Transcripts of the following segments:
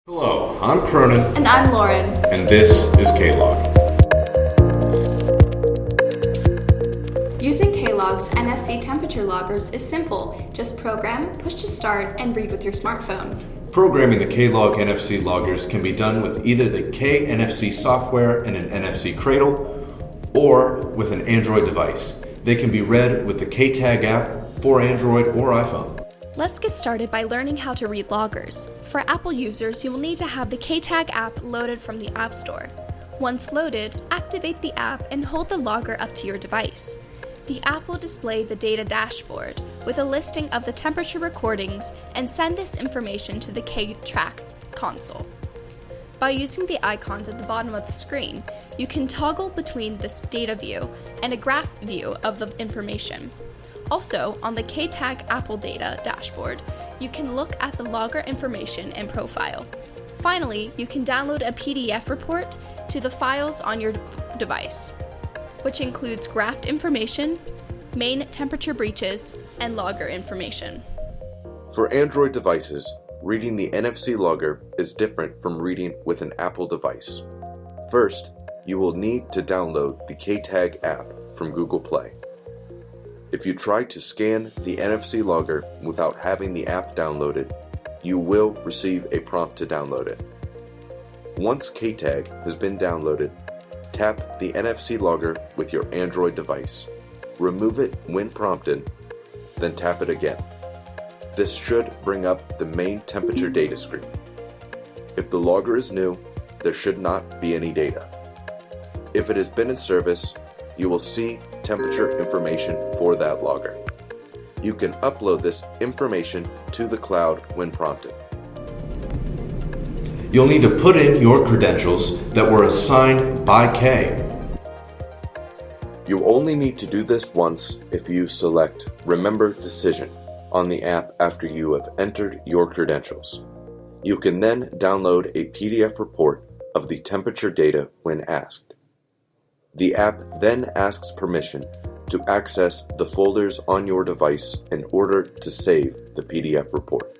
Hello, I'm Cronin. And I'm Lauren. And this is K-Log. Using K-Log's NFC temperature loggers is simple. Just program, push to start, and read with your smartphone. Programming the K-Log NFC loggers can be done with either the Kaye NFC software and an NFC cradle, or with an Android device. They can be read with the KayeTag app for Android or iPhone. Let's get started by learning how to read loggers. For Apple users, you will need to have the KayeTag app loaded from the App Store. Once loaded, activate the app and hold the logger up to your device. The app will display the data dashboard with a listing of the temperature recordings and send this information to the KayeTag console. By using the icons at the bottom of the screen, you can toggle between this data view and a graph view of the information. Also, on the KayeTag Apple Data dashboard, you can look at the logger information and profile. Finally, you can download a PDF report to the files on your device, which includes graphed information, main temperature breaches, and logger information. For Android devices, reading the NFC logger is different from reading with an Apple device. First, you will need to download the KayeTag app from Google Play. If you try to scan the NFC logger without having the app downloaded, you will receive a prompt to download it. Once KayeTag has been downloaded, tap the NFC logger with your Android device. Remove it when prompted, then tap it again. This should bring up the main temperature data screen. If the logger is new, there should not be any data. If it has been in service, you will see temperature information for that logger. You can upload this information to the cloud when prompted. You'll need to put in your credentials that were assigned by Kaye. You only need to do this once if you select Remember Decision on the app after you have entered your credentials. You can then download a PDF report of the temperature data when asked. The app then asks permission to access the folders on your device in order to save the PDF report.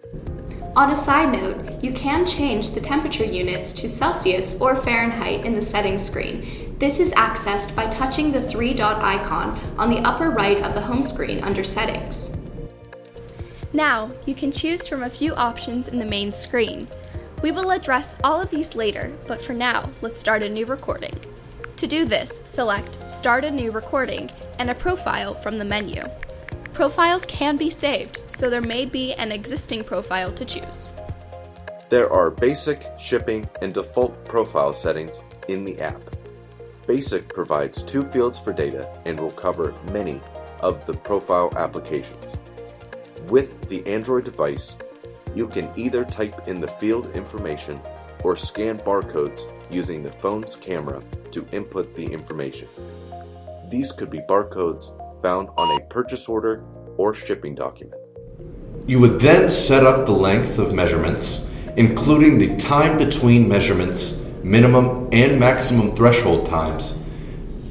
On a side note, you can change the temperature units to Celsius or Fahrenheit in the settings screen. This is accessed by touching the three-dot icon on the upper right of the home screen under Settings. Now, you can choose from a few options in the main screen. We will address all of these later, but for now, let's start a new recording. To do this, select Start a New Recording and a profile from the menu. Profiles can be saved, so there may be an existing profile to choose. There are basic, shipping, and default profile settings in the app. Basic provides 2 fields for data and will cover many of the profile applications. With the Android device, you can either type in the field information or scan barcodes using the phone's camera to input the information. These could be barcodes found on a purchase order or shipping document. You would then set up the length of measurements, including the time between measurements, minimum and maximum threshold times,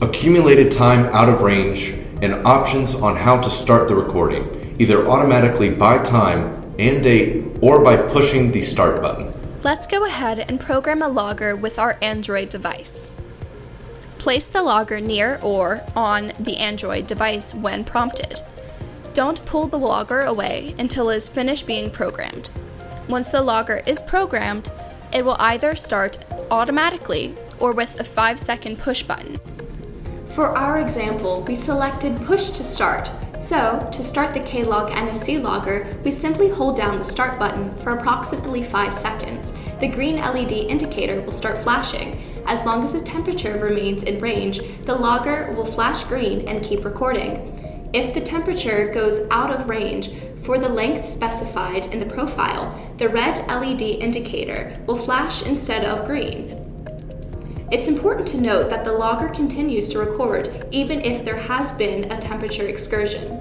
accumulated time out of range, and options on how to start the recording, either automatically by time and date or by pushing the start button. Let's go ahead and program a logger with our Android device. Place the logger near or on the Android device when prompted. Don't pull the logger away until it is finished being programmed. Once the logger is programmed, it will either start automatically or with a 5-second push button. For our example, we selected Push to Start. So, to start the K-Log NFC logger, we simply hold down the Start button for approximately 5 seconds. The green LED indicator will start flashing. As long as the temperature remains in range, the logger will flash green and keep recording. If the temperature goes out of range for the length specified in the profile, the red LED indicator will flash instead of green. It's important to note that the logger continues to record even if there has been a temperature excursion.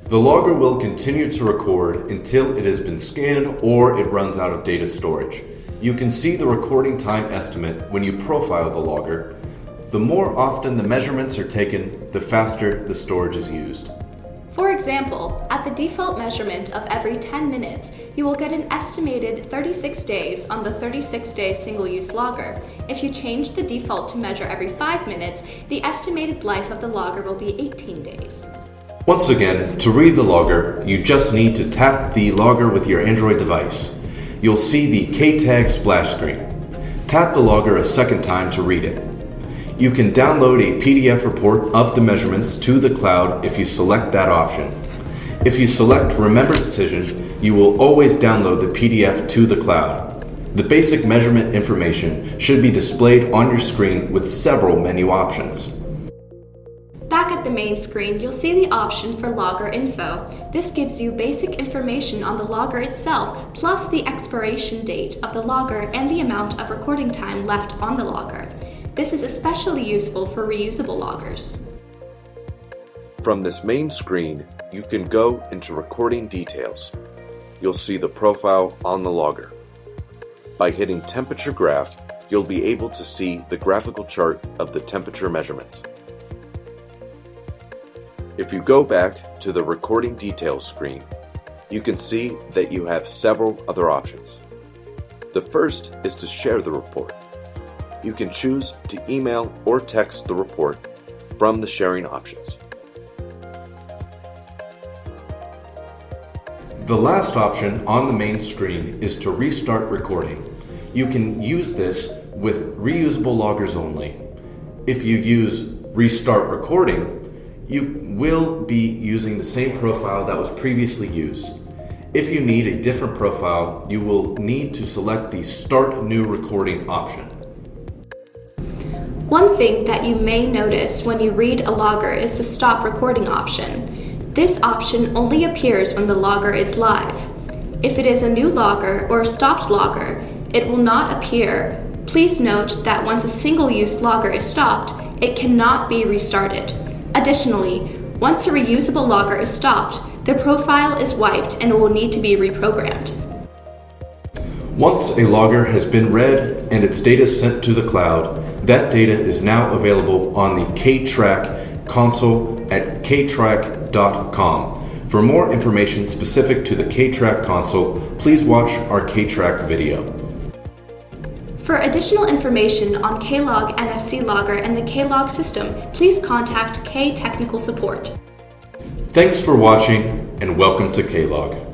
The logger will continue to record until it has been scanned or it runs out of data storage. You can see the recording time estimate when you profile the logger. The more often the measurements are taken, the faster the storage is used. For example, at the default measurement of every 10 minutes, you will get an estimated 36 days on the 36-day single-use logger. If you change the default to measure every 5 minutes, the estimated life of the logger will be 18 days. Once again, to read the logger, you just need to tap the logger with your Android device. You'll see the KayeTag splash screen. Tap the logger a second time to read it. You can download a PDF report of the measurements to the cloud if you select that option. If you select Remember Decision, you will always download the PDF to the cloud. The basic measurement information should be displayed on your screen with several menu options. Back at the main screen, you'll see the option for logger info. This gives you basic information on the logger itself, plus the expiration date of the logger and the amount of recording time left on the logger. This is especially useful for reusable loggers. From this main screen, you can go into recording details. You'll see the profile on the logger. By hitting temperature graph, you'll be able to see the graphical chart of the temperature measurements. If you go back to the recording details screen, you can see that you have several other options. The first is to share the report. You can choose to email or text the report from the sharing options. The last option on the main screen is to restart recording. You can use this with reusable loggers only. If you use Restart Recording, you will be using the same profile that was previously used. If you need a different profile, you will need to select the Start New Recording option. One thing that you may notice when you read a logger is the Stop Recording option. This option only appears when the logger is live. If it is a new logger or a stopped logger, it will not appear. Please note that once a single-use logger is stopped, it cannot be restarted. Additionally, once a reusable logger is stopped, the profile is wiped and it will need to be reprogrammed. Once a logger has been read and its data sent to the cloud, that data is now available on the KayeTag console at KayeTag.com. For more information specific to the KayeTag console, please watch our KayeTag video. For additional information on K-Log NFC Logger and the K-Log system, please contact Kaye Technical Support. Thanks for watching and welcome to K-Log.